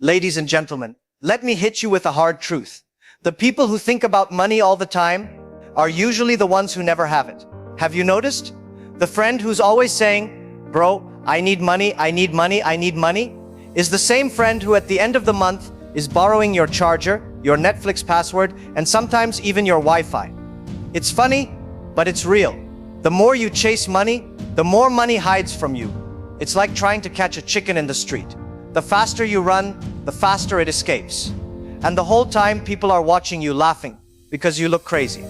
Ladies and gentlemen, let me hit you with a hard truth. The people who think about money all the time are usually the ones who never have it. Have you noticed? The friend who's always saying, "Bro, I need money, I need money, I need money," is the same friend who at the end of the month is borrowing your charger, your Netflix password, and sometimes even your Wi-Fi. It's funny, but it's real. The more you chase money, the more money hides from you. It's like trying to catch a chicken in the street. The faster you run, the faster it escapes. And the whole time people are watching you laughing because you look crazy.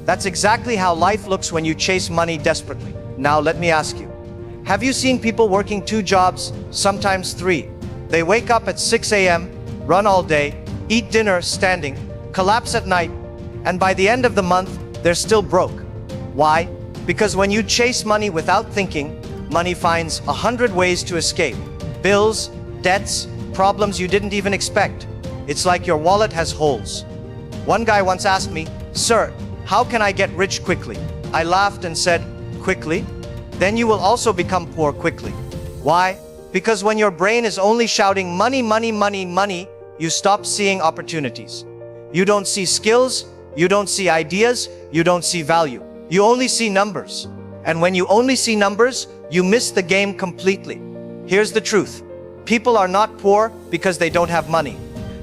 That's exactly how life looks when you chase money desperately. Now let me ask you, have you seen people working 2 jobs, sometimes 3? They wake up at 6 a.m., run all day, eat dinner standing, collapse at night, and by the end of the month, they're still broke. Why? Because when you chase money without thinking, money finds 100 ways to escape. Bills, debts, problems you didn't even expect. It's like your wallet has holes. One guy once asked me, "Sir, how can I get rich quickly?" I laughed and said, "Quickly? Then you will also become poor quickly." Why? Because when your brain is only shouting money, money, money, money, you stop seeing opportunities. You don't see skills, you don't see ideas, you don't see value. You only see numbers. And when you only see numbers, you miss the game completely. Here's the truth. People are not poor because they don't have money.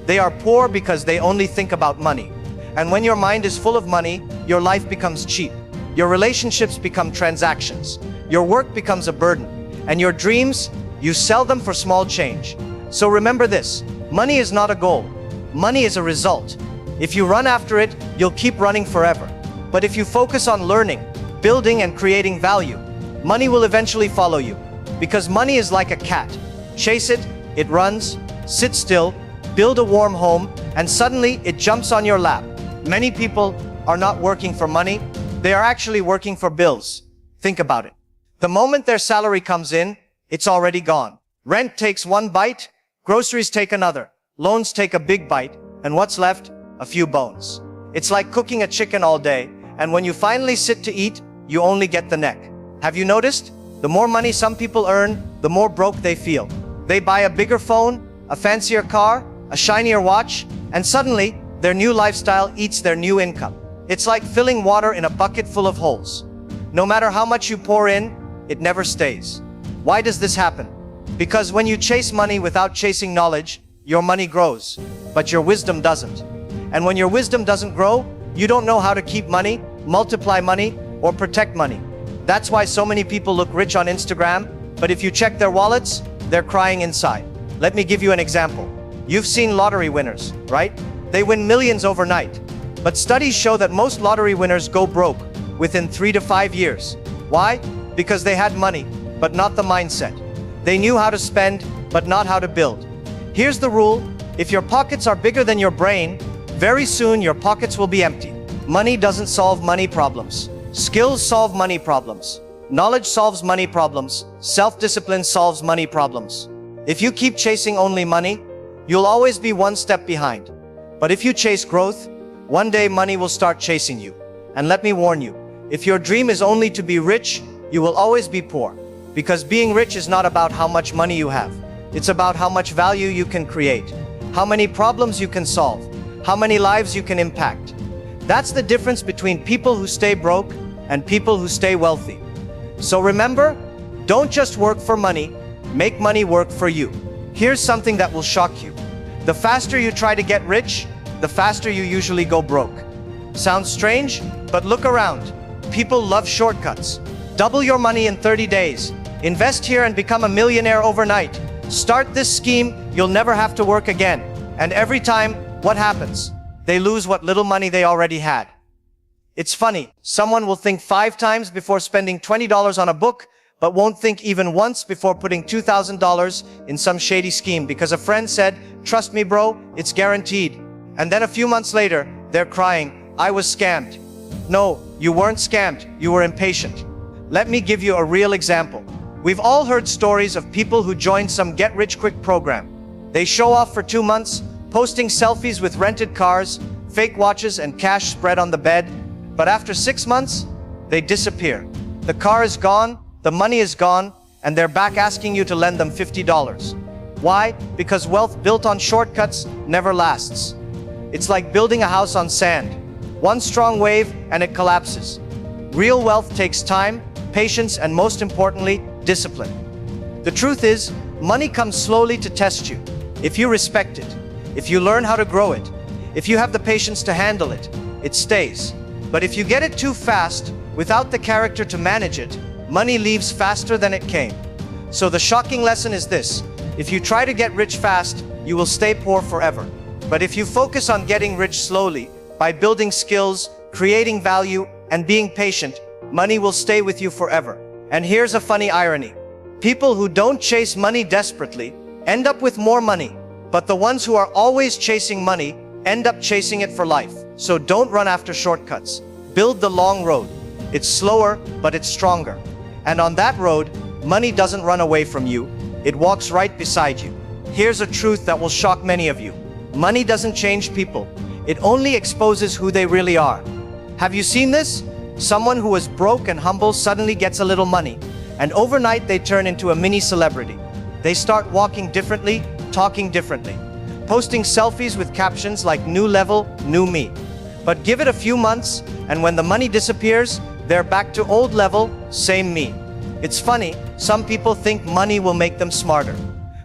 They are poor because they only think about money. And when your mind is full of money, your life becomes cheap. Your relationships become transactions. Your work becomes a burden. And your dreams, you sell them for small change. So remember this, money is not a goal. Money is a result. If you run after it, you'll keep running forever. But if you focus on learning, building and creating value, money will eventually follow you. Because money is like a cat. Chase it, it runs, sit still, build a warm home, and suddenly it jumps on your lap. Many people are not working for money, they are actually working for bills. Think about it. The moment their salary comes in, it's already gone. Rent takes one bite, groceries take another, loans take a big bite, and what's left? A few bones. It's like cooking a chicken all day, and when you finally sit to eat, you only get the neck. Have you noticed? The more money some people earn, the more broke they feel. They buy a bigger phone, a fancier car, a shinier watch, and suddenly, their new lifestyle eats their new income. It's like filling water in a bucket full of holes. No matter how much you pour in, it never stays. Why does this happen? Because when you chase money without chasing knowledge, your money grows, but your wisdom doesn't. And when your wisdom doesn't grow, you don't know how to keep money, multiply money, or protect money. That's why so many people look rich on Instagram, but if you check their wallets, they're crying inside. Let me give you an example. You've seen lottery winners, right? They win millions overnight. But studies show that most lottery winners go broke within 3 to 5 years. Why? Because they had money, but not the mindset. They knew how to spend, but not how to build. Here's the rule. If your pockets are bigger than your brain, very soon your pockets will be empty. Money doesn't solve money problems. Skills solve money problems. Knowledge solves money problems. Self-discipline solves money problems. If you keep chasing only money, you'll always be one step behind. But if you chase growth, one day money will start chasing you. And let me warn you, if your dream is only to be rich, you will always be poor. Because being rich is not about how much money you have. It's about how much value you can create, how many problems you can solve, how many lives you can impact. That's the difference between people who stay broke and people who stay wealthy. So remember, don't just work for money, make money work for you. Here's something that will shock you. The faster you try to get rich, the faster you usually go broke. Sounds strange? But look around. People love shortcuts. Double your money in 30 days. Invest here and become a millionaire overnight. Start this scheme, you'll never have to work again. And every time, what happens? They lose what little money they already had. It's funny, someone will think 5 times before spending $20 on a book, but won't think even once before putting $2,000 in some shady scheme because a friend said, "Trust me bro, it's guaranteed." And then a few months later, they're crying, "I was scammed." No, you weren't scammed, you were impatient. Let me give you a real example. We've all heard stories of people who joined some get-rich-quick program. They show off for 2 months, posting selfies with rented cars, fake watches and cash spread on the bed. But after 6 months, they disappear. The car is gone, the money is gone, and they're back asking you to lend them $50. Why? Because wealth built on shortcuts never lasts. It's like building a house on sand. One strong wave and it collapses. Real wealth takes time, patience, and most importantly, discipline. The truth is, money comes slowly to test you. If you respect it, if you learn how to grow it, if you have the patience to handle it, it stays. But if you get it too fast, without the character to manage it, money leaves faster than it came. So the shocking lesson is this: if you try to get rich fast, you will stay poor forever. But if you focus on getting rich slowly, by building skills, creating value, and being patient, money will stay with you forever. And here's a funny irony. People who don't chase money desperately end up with more money, but the ones who are always chasing money end up chasing it for life. So don't run after shortcuts. Build the long road. It's slower, but it's stronger. And on that road, money doesn't run away from you. It walks right beside you. Here's a truth that will shock many of you. Money doesn't change people. It only exposes who they really are. Have you seen this? Someone who was broke and humble suddenly gets a little money, and overnight they turn into a mini celebrity. They start walking differently, talking differently, posting selfies with captions like "new level, new me." But give it a few months, and when the money disappears, they're back to old level, same me. It's funny, some people think money will make them smarter.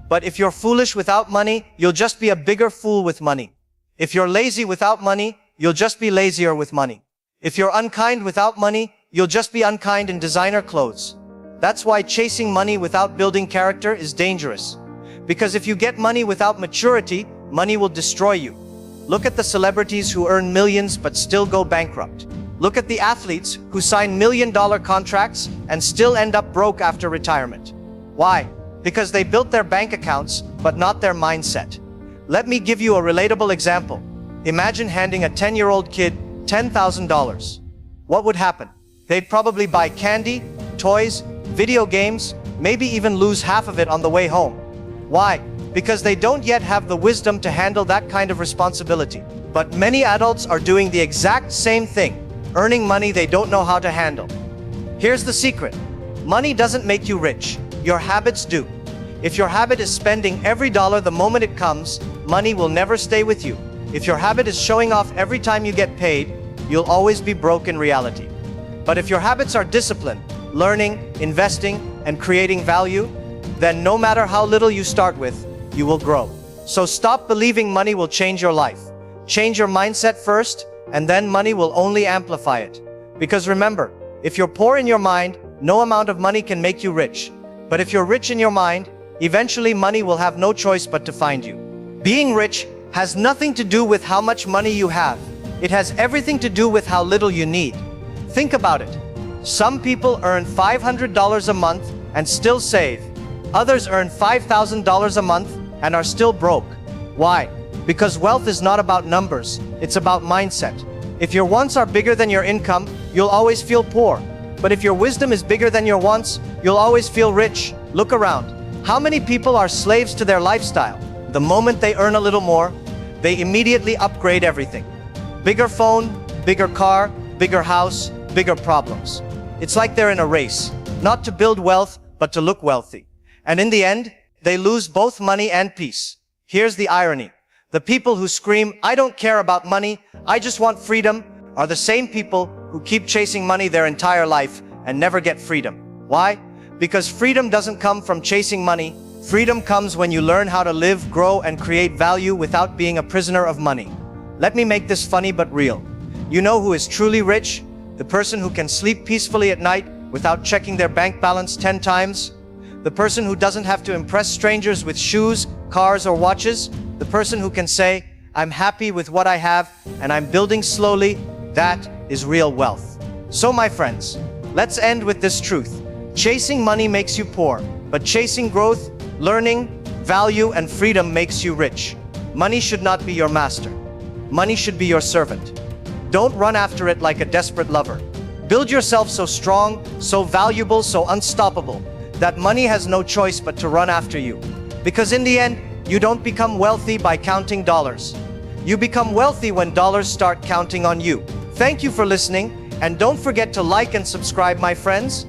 But if you're foolish without money, you'll just be a bigger fool with money. If you're lazy without money, you'll just be lazier with money. If you're unkind without money, you'll just be unkind in designer clothes. That's why chasing money without building character is dangerous. Because if you get money without maturity, money will destroy you. Look at the celebrities who earn millions but still go bankrupt. Look at the athletes who sign million-dollar contracts and still end up broke after retirement. Why? Because they built their bank accounts, but not their mindset. Let me give you a relatable example. Imagine handing a 10-year-old kid $10,000. What would happen? They'd probably buy candy, toys, video games, maybe even lose half of it on the way home. Why? Because they don't yet have the wisdom to handle that kind of responsibility. But many adults are doing the exact same thing, earning money they don't know how to handle. Here's the secret. Money doesn't make you rich. Your habits do. If your habit is spending every dollar the moment it comes, money will never stay with you. If your habit is showing off every time you get paid, you'll always be broke in reality. But if your habits are discipline, learning, investing, and creating value, then no matter how little you start with, you will grow. So stop believing money will change your life. Change your mindset first, and then money will only amplify it. Because remember, if you're poor in your mind, no amount of money can make you rich. But if you're rich in your mind, eventually money will have no choice but to find you. Being rich has nothing to do with how much money you have. It has everything to do with how little you need. Think about it. Some people earn $500 a month and still save. Others earn $5,000 a month and are still broke. Why? Because wealth is not about numbers, it's about mindset. If your wants are bigger than your income, you'll always feel poor. But if your wisdom is bigger than your wants, you'll always feel rich. Look around. How many people are slaves to their lifestyle? The moment they earn a little more, they immediately upgrade everything. Bigger phone, bigger car, bigger house, bigger problems. It's like they're in a race, not to build wealth, but to look wealthy. And in the end, they lose both money and peace. Here's the irony. The people who scream, "I don't care about money, I just want freedom," are the same people who keep chasing money their entire life and never get freedom. Why? Because freedom doesn't come from chasing money. Freedom comes when you learn how to live, grow, and create value without being a prisoner of money. Let me make this funny but real. You know who is truly rich? The person who can sleep peacefully at night without checking their bank balance 10 times. The person who doesn't have to impress strangers with shoes, cars, or watches. The person who can say, "I'm happy with what I have and I'm building slowly." That is real wealth. So my friends, let's end with this truth. Chasing money makes you poor, but chasing growth, learning, value, and freedom makes you rich. Money should not be your master. Money should be your servant. Don't run after it like a desperate lover. Build yourself so strong, so valuable, so unstoppable, that money has no choice but to run after you. Because in the end, you don't become wealthy by counting dollars. You become wealthy when dollars start counting on you. Thank you for listening, and don't forget to like and subscribe, my friends.